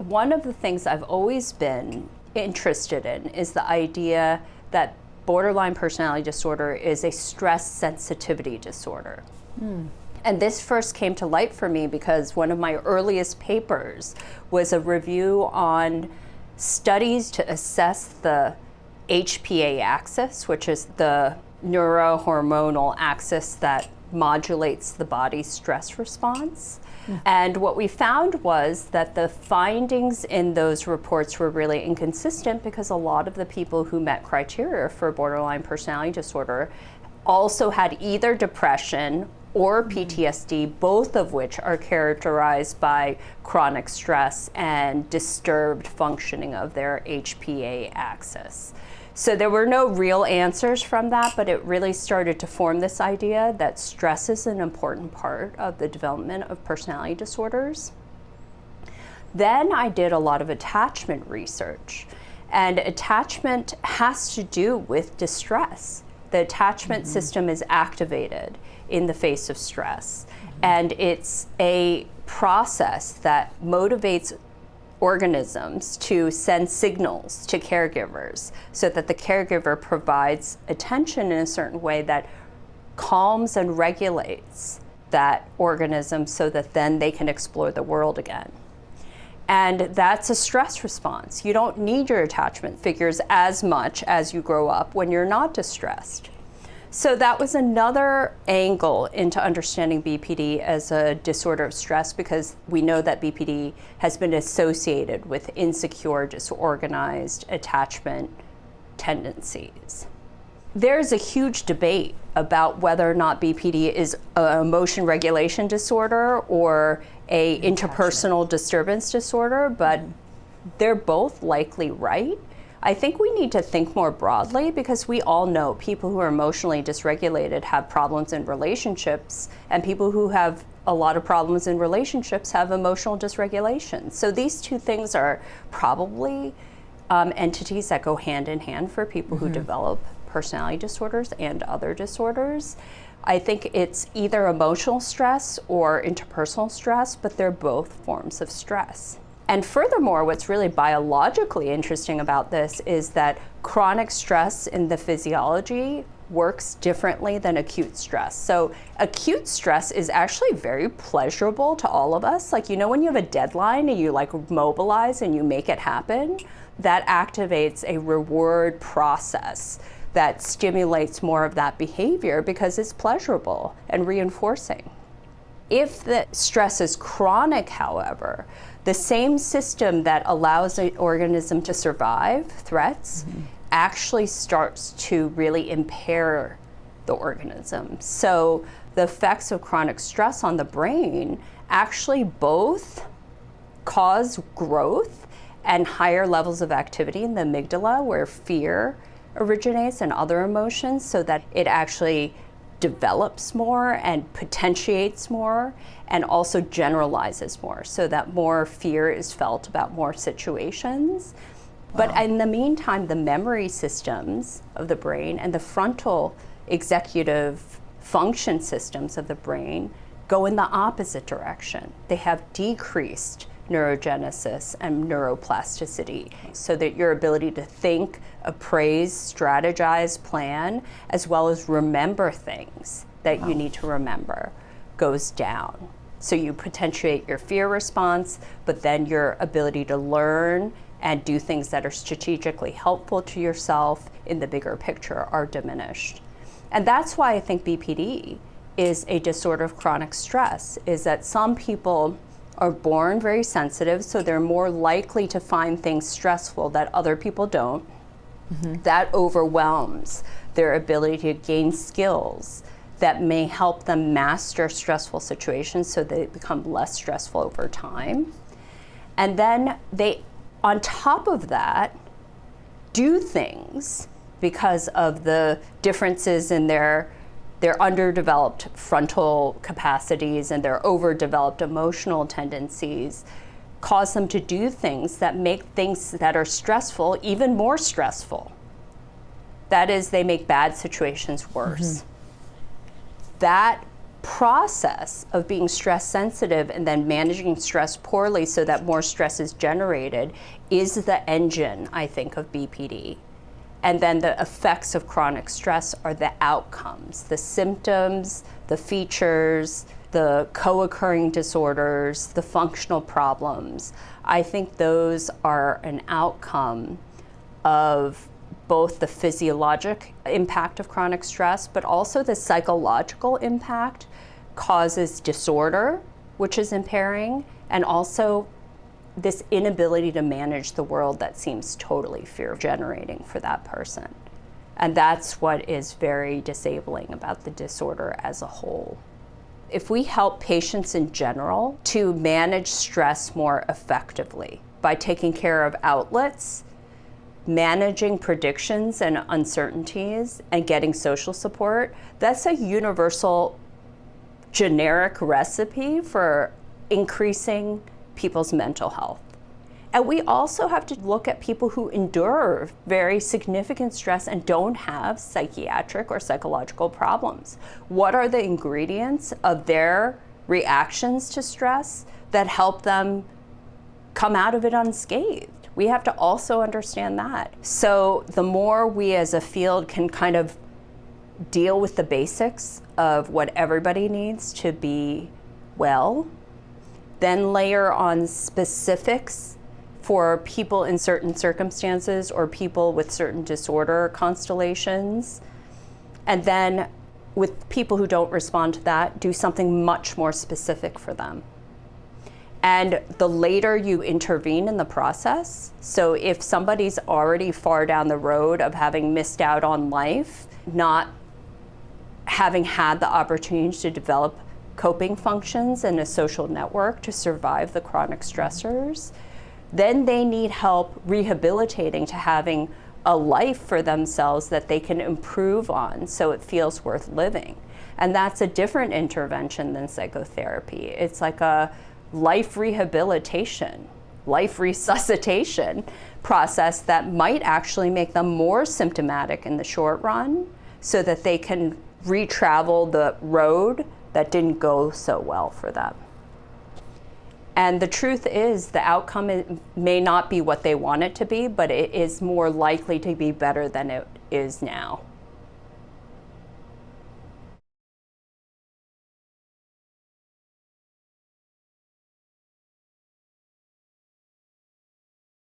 One of the things I've always been interested in is the idea that borderline personality disorder is a stress sensitivity disorder. And this first came to light for me because one of my earliest papers was a review on studies to assess the HPA axis, which is the neurohormonal axis that modulates the body's stress response. And what we found was that the findings in those reports were really inconsistent because a lot of the people who met criteria for borderline personality disorder also had either depression or PTSD, both of which are characterized by chronic stress and disturbed functioning of their HPA axis. So there were no real answers from that, but it really started to form this idea that stress is an important part of the development of personality disorders. Then I did a lot of attachment research, and attachment has to do with distress. The attachment system is activated in the face of stress, and it's a process that motivates organisms to send signals to caregivers so that the caregiver provides attention in a certain way that calms and regulates that organism so that then they can explore the world again. And that's a stress response. You don't need your attachment figures as much as you grow up when you're not distressed. So that was another angle into understanding BPD as a disorder of stress, because we know that BPD has been associated with insecure, disorganized attachment tendencies. There's a huge debate about whether or not BPD is an emotion regulation disorder or a interpersonal disturbance disorder, but they're both likely right. I think we need to think more broadly because we all know people who are emotionally dysregulated have problems in relationships, and people who have a lot of problems in relationships have emotional dysregulation. So these two things are probably entities that go hand in hand for people who develop personality disorders and other disorders. I think it's either emotional stress or interpersonal stress, but they're both forms of stress. And furthermore, what's really biologically interesting about this is that chronic stress in the physiology works differently than acute stress. So acute stress is actually very pleasurable to all of us. Like, you know, when you have a deadline and you like mobilize and you make it happen, that activates a reward process that stimulates more of that behavior because it's pleasurable and reinforcing. If the stress is chronic, however, the same system that allows an organism to survive threats actually starts to really impair the organism. So the effects of chronic stress on the brain actually both cause growth and higher levels of activity in the amygdala, where fear originates and other emotions, so that it actually develops more and potentiates more and also generalizes more, so that more fear is felt about more situations. Wow. But in the meantime, the memory systems of the brain and the frontal executive function systems of the brain go in the opposite direction. They have decreased neurogenesis and neuroplasticity, so that your ability to think, appraise, strategize, plan, as well as remember things that you need to remember goes down. So you potentiate your fear response, but then your ability to learn and do things that are strategically helpful to yourself in the bigger picture are diminished. And that's why I think BPD is a disorder of chronic stress, is that some people are born very sensitive, so they're more likely to find things stressful that other people don't. That overwhelms their ability to gain skills that may help them master stressful situations so they become less stressful over time. And then they, on top of that, do things because of the differences in their underdeveloped frontal capacities and their overdeveloped emotional tendencies, cause them to do things that make things that are stressful even more stressful. That is, they make bad situations worse. That process of being stress sensitive and then managing stress poorly so that more stress is generated is the engine, I think, of BPD. And then the effects of chronic stress are the outcomes, the symptoms, the features, the co-occurring disorders, the functional problems. I think those are an outcome of both the physiologic impact of chronic stress, but also the psychological impact causes disorder, which is impairing, and also this inability to manage the world that seems totally fear-generating for that person. And that's what is very disabling about the disorder as a whole. If we help patients in general to manage stress more effectively by taking care of outlets, managing predictions and uncertainties, and getting social support, that's a universal generic recipe for increasing people's mental health. And we also have to look at people who endure very significant stress and don't have psychiatric or psychological problems. What are the ingredients of their reactions to stress that help them come out of it unscathed? We have to also understand that. So the more we as a field can kind of deal with the basics of what everybody needs to be well, then layer on specifics for people in certain circumstances or people with certain disorder constellations, and then with people who don't respond to that, do something much more specific for them. And the later you intervene in the process, so if somebody's already far down the road of having missed out on life, not having had the opportunity to develop coping functions and a social network to survive the chronic stressors, then they need help rehabilitating to having a life for themselves that they can improve on so it feels worth living. And that's a different intervention than psychotherapy. It's like a life rehabilitation, life resuscitation process that might actually make them more symptomatic in the short run so that they can re-travel the road that didn't go so well for them. And the truth is the outcome may not be what they want it to be, but it is more likely to be better than it is now.